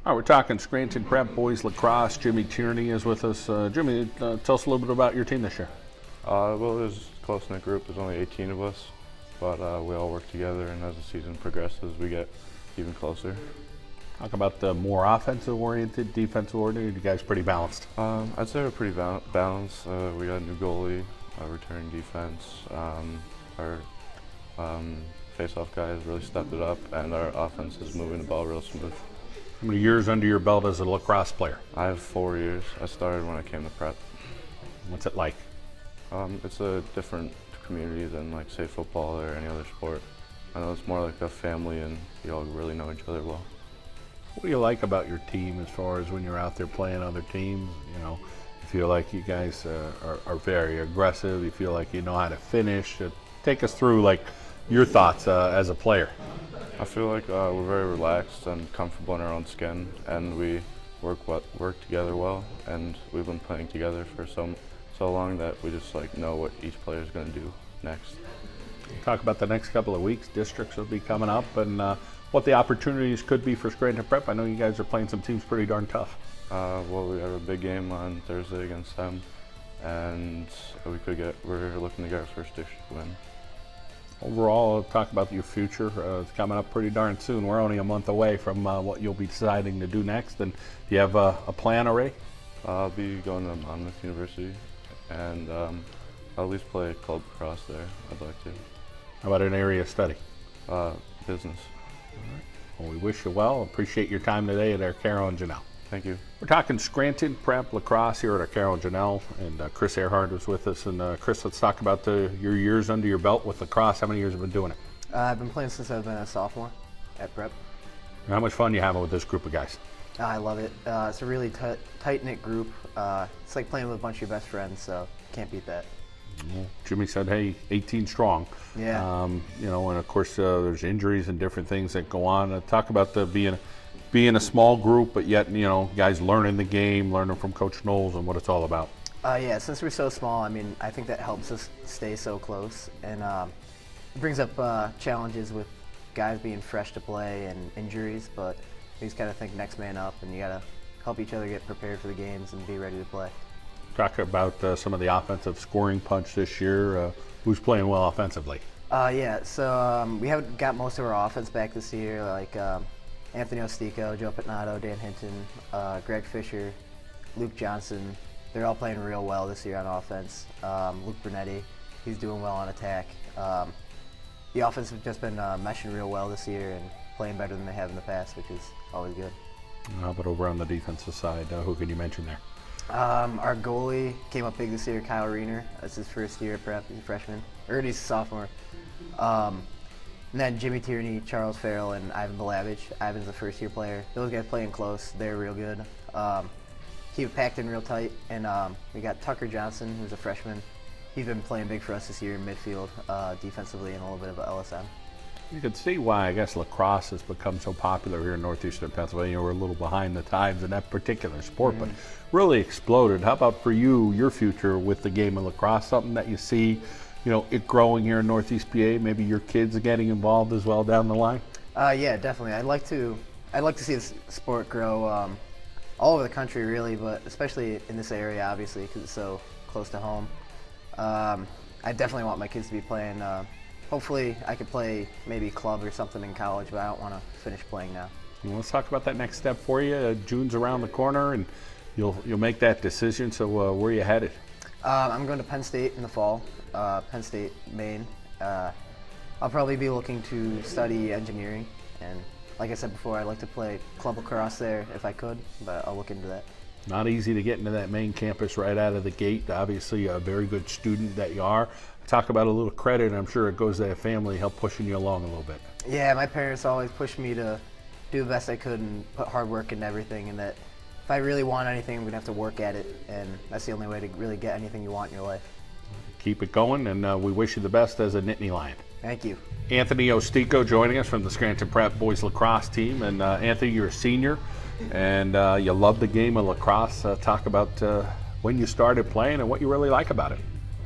All right, we're talking Scranton Prep Boys Lacrosse. Jimmy Tierney is with us. Jimmy, tell us a little bit about your team this year. Well, it was a close-knit group. There's only 18 of us, but we all work together, and as the season progresses, we get even closer. Talk about the more offensive-oriented, defensive-oriented. You guys pretty balanced? I'd say we're pretty balanced. We got a new goalie, returning defense. Our face-off guys really stepped it up, and our offense is moving the ball real smooth. How many years under your belt as a lacrosse player? I have 4 years. I started when I came to prep. What's it like? It's a different community than, like, say, football or any other sport. I know it's more like a family, and you all really know each other well. What do you like about your team as far as when you're out there playing other teams? You know, you feel like you guys are very aggressive. You feel like you know how to finish. Take us through, like, your thoughts as a player. I feel like we're very relaxed and comfortable in our own skin, and we work together well, and we've been playing together for so long that we just know what each player is going to do next. Talk about the next couple of weeks. Districts will be coming up, and what the opportunities could be for Scranton Prep. I know you guys are playing some teams pretty darn tough. Well, we have a big game on Thursday against them, and we're looking to get our first district win. Overall, talk about your future. It's coming up pretty darn soon. We're only a month away from what you'll be deciding to do next. And do you have a plan already? I'll be going to Monmouth University, and I'll at least play club lacrosse there. I'd like to. How about an area of study? Business. All right. Well, we wish you well. Appreciate your time today at Arcaro and Genell. Thank you. We're talking Scranton Prep Lacrosse here at Arcaro and Genell, and Chris Earhart was with us. And Chris, let's talk about your years under your belt with lacrosse. How many years have you been doing it? I've been playing since I've been a sophomore at Prep. And how much fun you having with this group of guys? I love it. It's a really tight-knit group. It's like playing with a bunch of your best friends, so can't beat that. Well, Jimmy said, hey, 18 strong. Yeah. You know, and of course there's injuries and different things that go on. Talk about being a small group, but yet, you know, guys learning the game, learning from Coach Knowles and what it's all about. Yeah, since we're so small, I mean, I think that helps us stay so close, and it brings up challenges with guys being fresh to play and injuries, but you just gotta think next man up, and you gotta help each other get prepared for the games and be ready to play. Talk about some of the offensive scoring punch this year. Who's playing well offensively? Yeah, so we haven't got most of our offense back this year, like Anthony Ostico, Joe Pitnato, Dan Hinton, Greg Fisher, Luke Johnson. They're all playing real well this year on offense. Luke Brunetti, he's doing well on attack. The offense has just been meshing real well this year and playing better than they have in the past, which is always good. How about over on the defensive side? Who can you mention there? Our goalie came up big this year, Kyle Riener. That's his first year at Prep. He's a freshman, or he's a sophomore. And then Jimmy Tierney, Charles Farrell, and Ivan Balavich. Ivan's a first-year player. Those guys playing close. They're real good. Keep it packed in real tight. And we got Tucker Johnson, who's a freshman. He's been playing big for us this year in midfield, defensively, and a little bit of LSM. You can see why, I guess, lacrosse has become so popular here in northeastern Pennsylvania. We're a little behind the times in that particular sport, but really exploded. How about for you, your future with the game of lacrosse, something that you see, you know, it growing here in Northeast PA, maybe your kids are getting involved as well down the line? Yeah, definitely. I'd like to see this sport grow all over the country, really, but especially in this area, obviously, because it's so close to home. I definitely want my kids to be playing. Hopefully, I could play maybe club or something in college, but I don't want to finish playing now. Well, let's talk about that next step for you. June's around the corner, and you'll make that decision. So, where are you headed? I'm going to Penn State in the fall. Penn State, Maine. I'll probably be looking to study engineering, and like I said before, I'd like to play club lacrosse there if I could, but I'll look into that. Not easy to get into that main campus right out of the gate. Obviously, a very good student that you are. Talk about a little credit. I'm sure it goes to that family help pushing you along a little bit. Yeah, my parents always pushed me to do the best I could and put hard work into everything, and that if I really want anything, I'm going to have to work at it, and that's the only way to really get anything you want in your life. Keep it going, and we wish you the best as a Nittany Lion. Thank you. Anthony Ostico joining us from the Scranton Prep Boys Lacrosse team. And Anthony, you're a senior, and you love the game of lacrosse. Talk about when you started playing and what you really like about it.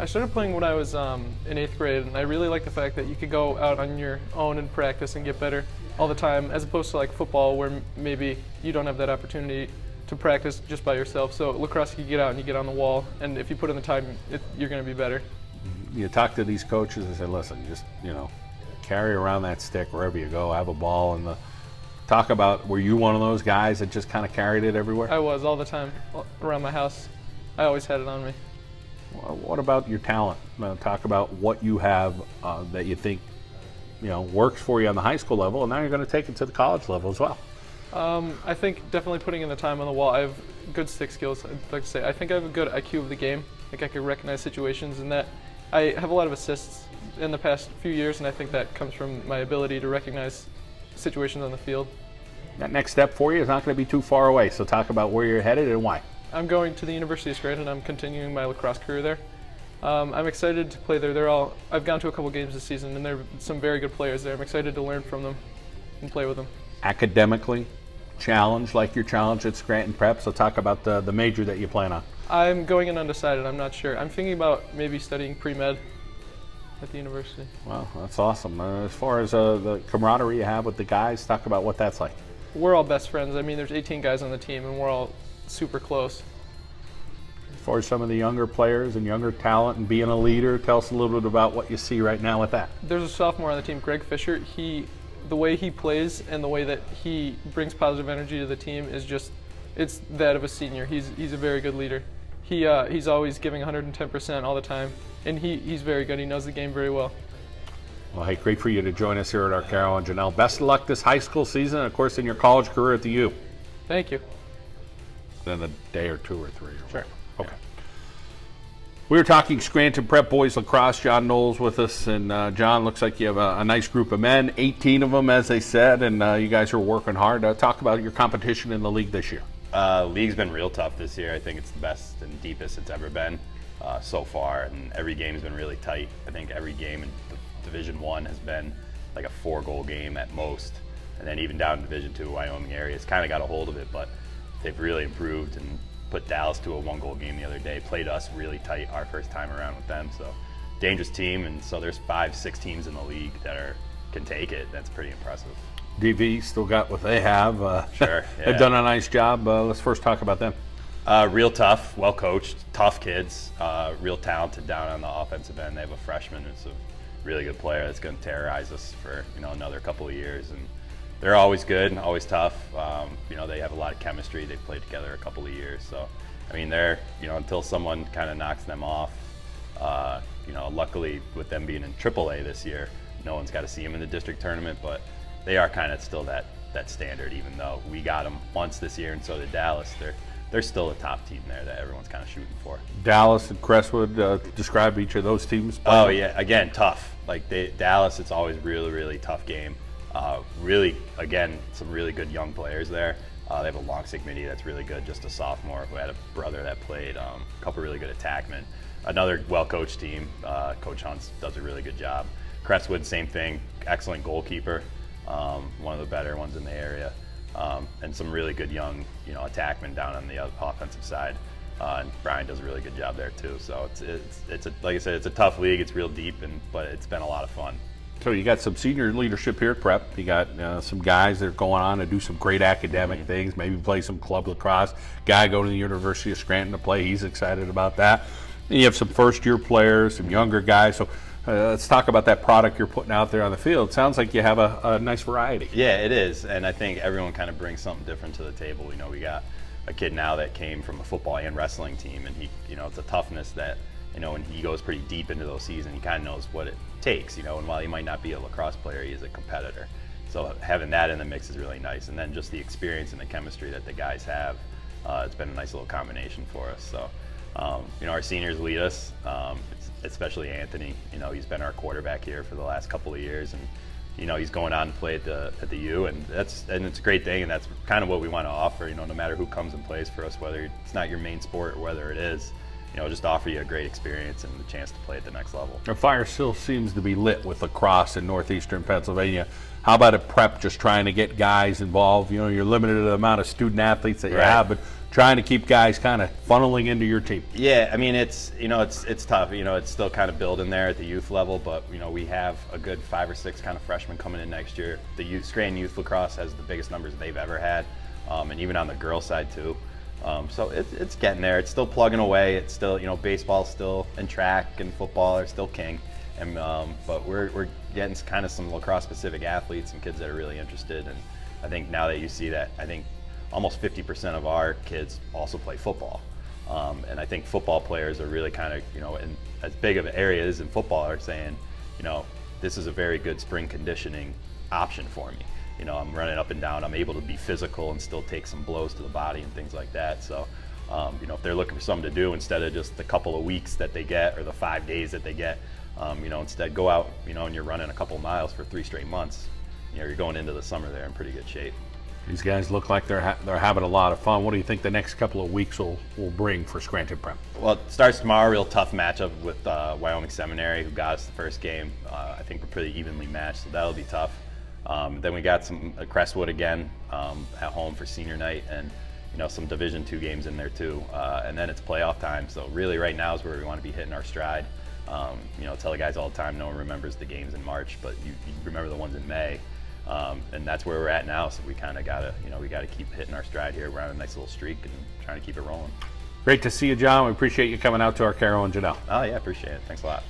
I started playing when I was in 8th grade, and I really like the fact that you could go out on your own and practice and get better. all the time, as opposed to like football where maybe you don't have that opportunity to practice just by yourself. So lacrosse, you get out and you get on the wall, and if you put in the time, you're going to be better. You talk to these coaches and say, listen, just, carry around that stick wherever you go, have a ball. And talk about, were you one of those guys that just kind of carried it everywhere? I was all the time around my house. I always had it on me. Well, what about your talent? Talk about what you have that you think works for you on the high school level, and now you're going to take it to the college level as well. I think definitely putting in the time on the wall. I have good stick skills. I'd like to say I think I have a good IQ of the game. Like I can recognize situations, and that I have a lot of assists in the past few years, and I think that comes from my ability to recognize situations on the field. That next step for you is not going to be too far away, so talk about where you're headed and why. I'm going to the University of Scranton. I'm continuing my lacrosse career there. I'm excited to play there. I've gone to a couple games this season, and there are some very good players there. I'm excited to learn from them and play with them. Academically challenged like you're challenged at Scranton Prep, so talk about the major that you plan on. I'm going in undecided. I'm not sure. I'm thinking about maybe studying pre-med at the university. Wow, that's awesome. As far as the camaraderie you have with the guys, talk about what that's like. We're all best friends. I mean, there's 18 guys on the team, and we're all super close. As far as some of the younger players and younger talent and being a leader, tell us a little bit about what you see right now with that. There's a sophomore on the team, Greg Fisher. The way he plays and the way that he brings positive energy to the team is just, it's that of a senior. He's a very good leader. He's always giving 110% all the time, and he's very good. He knows the game very well. Well, hey, great for you to join us here at Arcaro. And Genell, best of luck this high school season, and of course in your college career at the U. Thank you. Then a day or two or three. Sure. Okay. We were talking Scranton Prep Boys Lacrosse. John Knowles with us, and John, looks like you have a nice group of men, 18 of them, as they said, and you guys are working hard. Talk about your competition in the league this year. League's been real tough this year. I think it's the best and deepest it's ever been so far, and every game's been really tight. I think every game in Division I has been like a 4-goal game at most, and then even down in Division II, Wyoming area, it's kind of got a hold of it, but they've really improved and put Dallas to a 1-goal game the other day, played us really tight our first time around with them, so dangerous team, and so there's 5-6 teams in the league that can take it. That's pretty impressive. DV still got what they have. Sure, yeah. They've done a nice job. Let's first talk about them. Real tough, well coached, tough kids, real talented down on the offensive end. They have a freshman who's a really good player that's going to terrorize us for another couple of years, and they're always good and always tough. They have a lot of chemistry. They've played together a couple of years, so I mean they're until someone kind of knocks them off. Luckily with them being in AAA this year, no one's got to see them in the district tournament, but they are kind of still that standard. Even though we got them once this year, and so did Dallas, they're still a top team there that everyone's kind of shooting for. Dallas and Crestwood, describe each of those teams. Oh yeah, again, tough. Like Dallas, it's always really, really tough game. Really, again, some really good young players there. They have a long stick midi that's really good, just a sophomore who had a brother that played, a couple really good attackmen. Another well-coached team. Coach Hunt does a really good job. Crestwood, same thing, excellent goalkeeper, one of the better ones in the area. And some really good young, attackmen down on the offensive side. And Brian does a really good job there too. So it's like I said, it's a tough league. It's real deep, but it's been a lot of fun. So you got some senior leadership here at Prep. You got some guys that are going on to do some great academic things, maybe play some club lacrosse. Guy going to the University of Scranton to play, he's excited about that. And you have some first-year players, some younger guys. So let's talk about that product you're putting out there on the field. It sounds like you have a nice variety. Yeah, it is, and I think everyone kind of brings something different to the table. We got a kid now that came from a football and wrestling team, and it's a toughness that, when he goes pretty deep into those seasons, he kind of knows what it takes, and while he might not be a lacrosse player, he is a competitor. So having that in the mix is really nice, and then just the experience and the chemistry that the guys have, it's been a nice little combination for us. So, our seniors lead us, especially Anthony. He's been our quarterback here for the last couple of years, and he's going on to play at the U, and it's a great thing, and that's kind of what we want to offer. No matter who comes and plays for us, whether it's not your main sport or whether it is, just offer you a great experience and the chance to play at the next level. The fire still seems to be lit with lacrosse in northeastern Pennsylvania. How about at prep, just trying to get guys involved? You're limited to the amount of student athletes that you have, but trying to keep guys kind of funneling into your team. Yeah, I mean, it's tough. It's still kind of building there at the youth level, but we have a good 5 or 6 kind of freshmen coming in next year. The Scranton Youth Lacrosse has the biggest numbers they've ever had, and even on the girls' side too. So it's getting there. It's still plugging away. It's still, baseball's still, and track and football are still king. And but we're getting kind of some lacrosse-specific athletes and kids that are really interested. And I think now that you see that, I think almost 50% of our kids also play football. And I think football players are really kind of, in as big of an area as in football, are saying, this is a very good spring conditioning option for me. I'm running up and down. I'm able to be physical and still take some blows to the body and things like that. So, if they're looking for something to do instead of just the couple of weeks that they get or the 5 days that they get, instead go out, and you're running a couple of miles for 3 straight months. You're going into the summer there in pretty good shape. These guys look like they're having a lot of fun. What do you think the next couple of weeks will bring for Scranton Prep? Well, it starts tomorrow, real tough matchup with Wyoming Seminary, who got us the first game. I think we're pretty evenly matched, so that'll be tough. Then we got some Crestwood again at home for senior night, and some Division II games in there too. And then it's playoff time, so really right now is where we want to be hitting our stride. Tell the guys all the time, no one remembers the games in March, but you remember the ones in May. And that's where we're at now, so we kind of gotta, we gotta keep hitting our stride here. We're on a nice little streak and trying to keep it rolling. Great to see you, John. We appreciate you coming out to Arcaro and Genell. Oh yeah, appreciate it. Thanks a lot.